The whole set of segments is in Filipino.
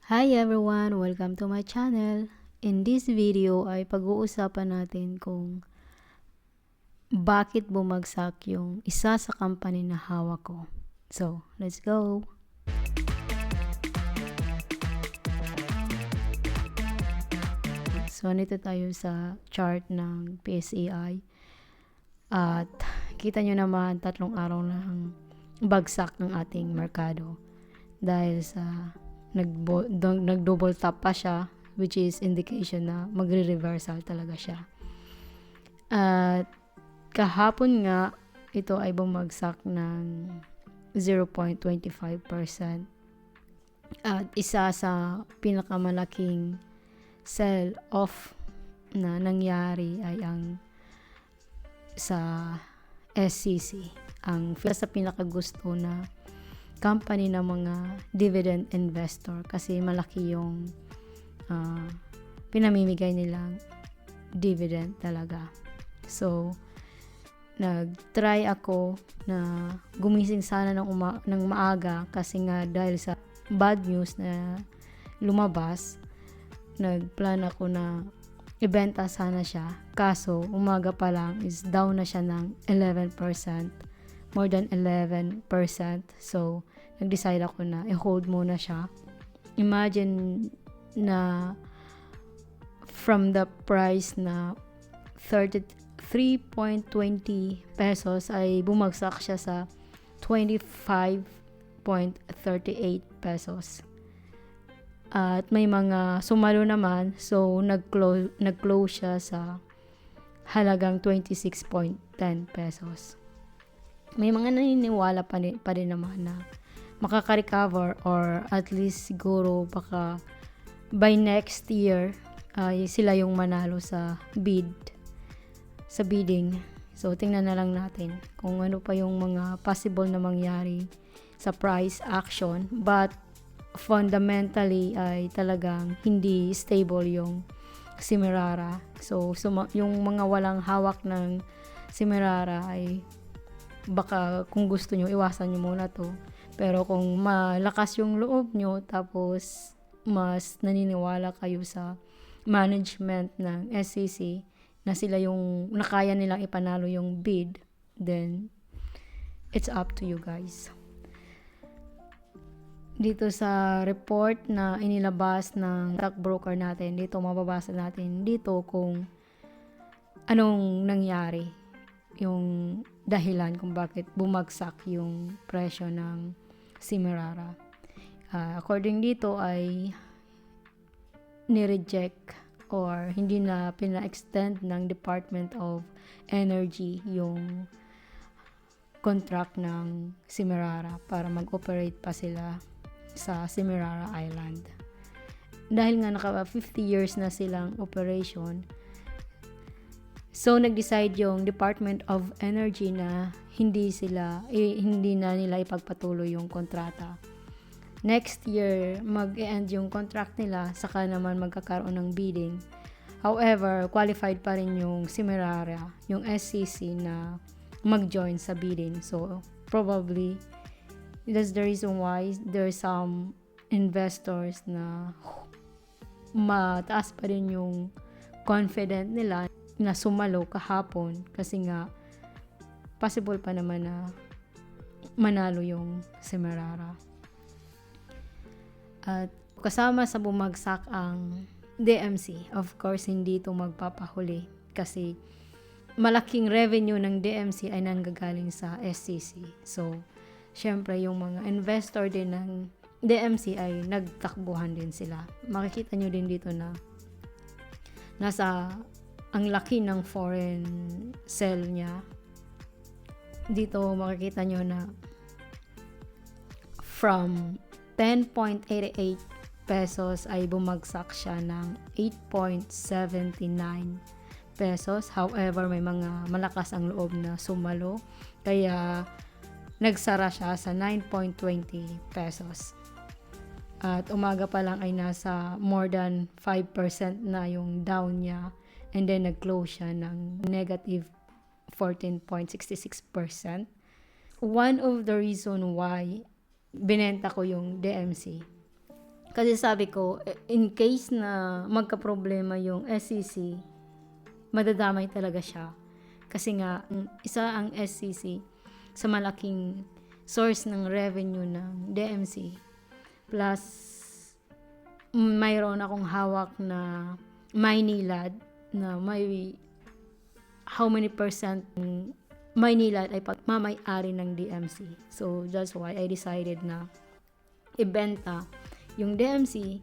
Hi everyone! Welcome to my channel. In this video ay pag-uusapan natin kung bakit bumagsak yung isa sa company na hawak ko. So, let's go! So, nito tayo sa chart ng PSEI. At kita nyo naman, 3 araw na ang bagsak ng ating merkado. Dahil sa nag-double top pa siya, which is indication na magre-reversal talaga siya. At kahapon nga, ito ay bumagsak ng 0.25%. At isa sa pinakamalaking sell-off na nangyari ay ang sa SCC. Ang sa pinakagusto na company ng mga dividend investor kasi malaki yung pinamimigay nilang dividend talaga. So, nag-try ako na gumising sana ng maaga kasi nga dahil sa bad news na lumabas, nagplan ako na ibenta sana siya. Kaso, umaga pa lang is down na siya ng 11%. More than 11%. So, nag-decide ako na i-hold muna siya. Imagine na from the price na 33.20 pesos ay bumagsak siya sa 25.38 pesos. At may mga sumalo naman, so nag-close siya sa halagang 26.10 pesos. May mga naniniwala pa rin naman na makaka-recover or at least siguro baka by next year sila yung manalo sa bidding. So tingnan na lang natin kung ano pa yung mga possible na mangyari sa price action, but fundamentally ay talagang hindi stable yung Semirara. So yung mga walang hawak ng Semirara ay baka kung gusto nyo, iwasan nyo muna to. Pero kung malakas yung loob nyo, tapos mas naniniwala kayo sa management ng SCC na sila yung nakaya nilang ipanalo yung bid, then it's up to you guys. Dito sa report na inilabas ng stockbroker natin, dito mababasa natin dito kung anong nangyari, yung dahilan kung bakit bumagsak yung presyo ng Semirara. According dito ay nireject or hindi na pina-extend ng Department of Energy yung contract ng Semirara para mag-operate pa sila sa Semirara Island. Dahil nga naka 50 years na silang operation, so nag-decide yung Department of Energy na hindi na nila ipagpatuloy yung kontrata. Next year, mag-e-end yung contract nila, saka naman magkakaroon ng bidding. However, qualified pa rin yung Semirara, yung SCC na mag-join sa bidding. So, probably, that's the reason why there's some investors na mataas pa rin yung confident nila na sumalo kahapon kasi nga possible pa naman na manalo yung Semirara. At kasama sa bumagsak ang DMC. Of course, hindi ito magpapahuli kasi malaking revenue ng DMC ay nanggagaling sa SCC. So, syempre yung mga investor din ng DMC ay nagtakbuhan din sila. Makikita nyo din dito na nasa ang laki ng foreign sell niya. Dito makikita nyo na from 10.88 pesos ay bumagsak siya ng 8.79 pesos. However, may mga malakas ang loob na sumalo. Kaya nagsara siya sa 9.20 pesos. At umaga pa lang ay nasa more than 5% na yung down niya. And then nag-close siya ng negative 14.66%. One of the reason why binenta ko yung DMC Kasi sabi ko, in case na magka-problema yung SEC, madadamay talaga siya. Kasi nga, isa ang SEC sa malaking source ng revenue ng DMC. Plus, mayroon akong hawak na Maynilad na may how many percent Maynilad ay pagmamay-ari ng DMC. So, that's why I decided na ibenta yung DMC,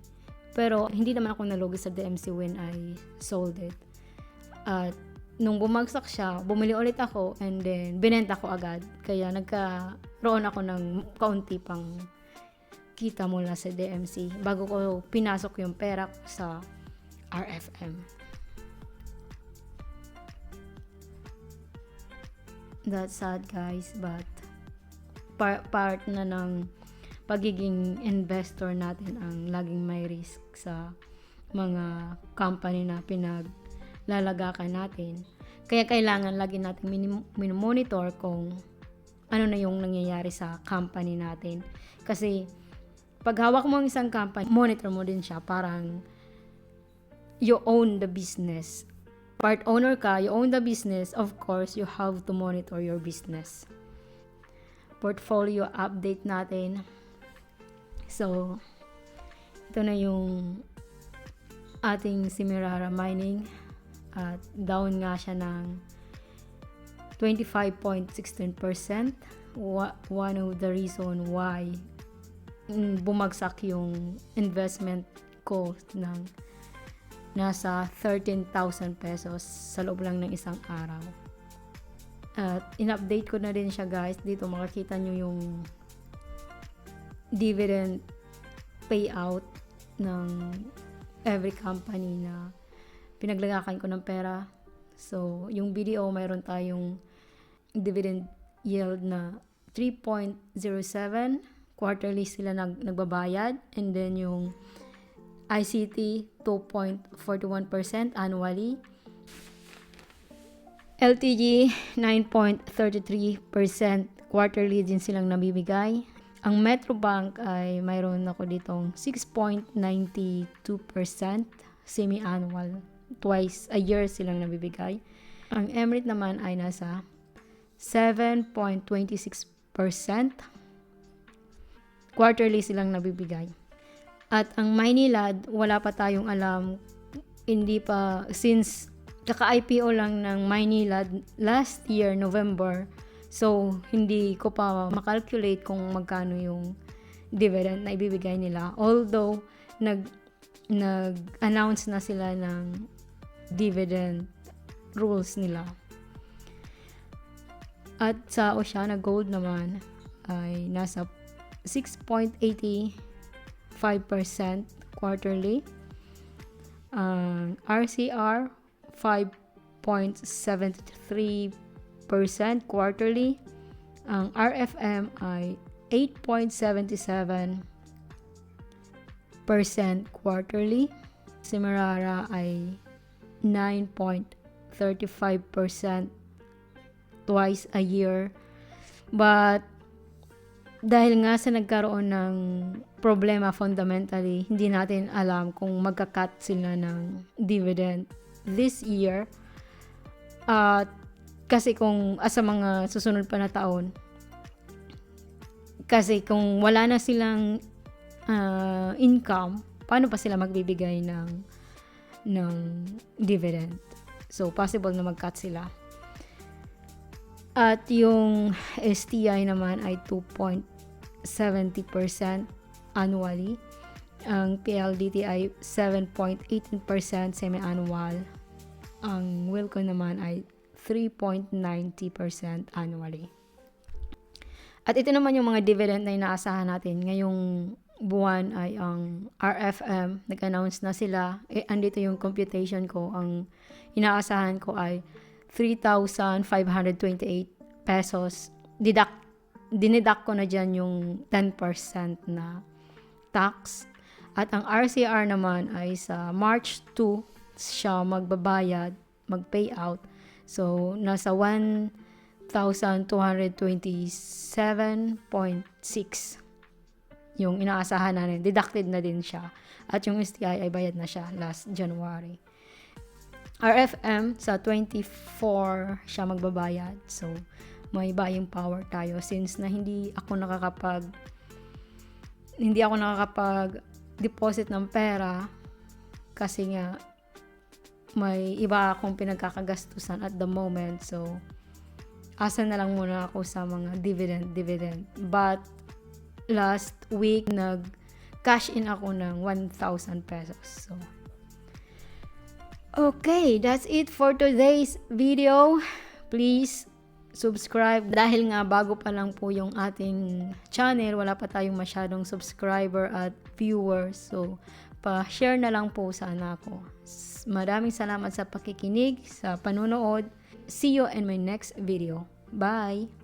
pero hindi naman ako nalugi sa DMC when I sold it. At nung bumagsak siya, bumili ulit ako and then binenta ko agad. Kaya nagkaroon ako ng kaunti pang kita mula sa DMC bago ko pinasok yung pera sa RFM. That's sad, guys, but part na ng pagiging investor natin ang laging may risk sa mga company na pinaglalagakan natin. Kaya kailangan lagi natin monitor kung ano na yung nangyayari sa company natin. Kasi pag hawak mo ang isang company, monitor mo din siya, parang you own the business. Part owner ka, you own the business, of course, you have to monitor your business. Portfolio update natin. So, ito na yung ating Semirara Mining at down nga siya ng 25.16%. One of the reason why bumagsak yung investment ko ng nasa 13,000 pesos sa loob lang ng isang araw. At in-update ko na din siya, guys. Dito makikita nyo yung dividend payout ng every company na pinaglagakan ko ng pera. So, yung BDO, mayroon tayong dividend yield na 3.07. Quarterly sila nagbabayad. And then yung ICT, 2.41% annually. LTG, 9.33% quarterly din silang nabibigay. Ang Metrobank ay mayroon ako ditong 6.92% semi-annual. Twice a year silang nabibigay. Ang Emirate naman ay nasa 7.26%. Quarterly silang nabibigay. At ang Maynilad, wala pa tayong alam. Hindi pa, since kaka-IPO lang ng Maynilad last year, November. So, hindi ko pa makalculate kung magkano yung dividend na ibibigay nila. Although, nag-announce na sila ng dividend rules nila. At sa Oceana Gold naman ay nasa 6.85% quarterly. RCR, 5.73% quarterly. Ang RFM ay 8.77% quarterly. Semirara ay 9.35% twice a year. But dahil nga sa nagkaroon ng problema fundamentally, hindi natin alam kung magka-cut sila ng dividend this year. Kasi kung sa mga susunod pa na taon, kasi kung wala na silang income, paano pa sila magbibigay ng dividend? So, possible na mag-cut sila. At yung STI naman ay 2.70% annually. Ang PLDT ay 7.18% semi-annual. Ang Wilco naman ay 3.90% annually. At ito naman yung mga dividend na inaasahan natin. Ngayong buwan ay ang RFM. Nag-announce na sila. Andito yung computation ko. Ang inaasahan ko ay 3,528 pesos. Dinidak ko na dyan yung 10% na tax. At ang RCR naman ay sa March 2 siya magbabayad, mag-payout. So, nasa 1,227.6 yung inaasahan natin, deducted na din siya. At yung STI ay bayad na siya last January. RFM sa 24 siya magbabayad. So, may buying power tayo since na hindi ako nakakapag-deposit ng pera kasi nga may iba akong pinagkakagastusan at the moment. So, asa na lang muna ako sa mga dividend. But, last week, nag-cash in ako ng 1,000 pesos. So, okay, that's it for today's video. Please subscribe dahil nga bago pa lang po yung ating channel, wala pa tayong masyadong subscriber at viewers. So, pa-share na lang po sana ako. Maraming salamat sa pakikinig, sa panonood. See you in my next video. Bye!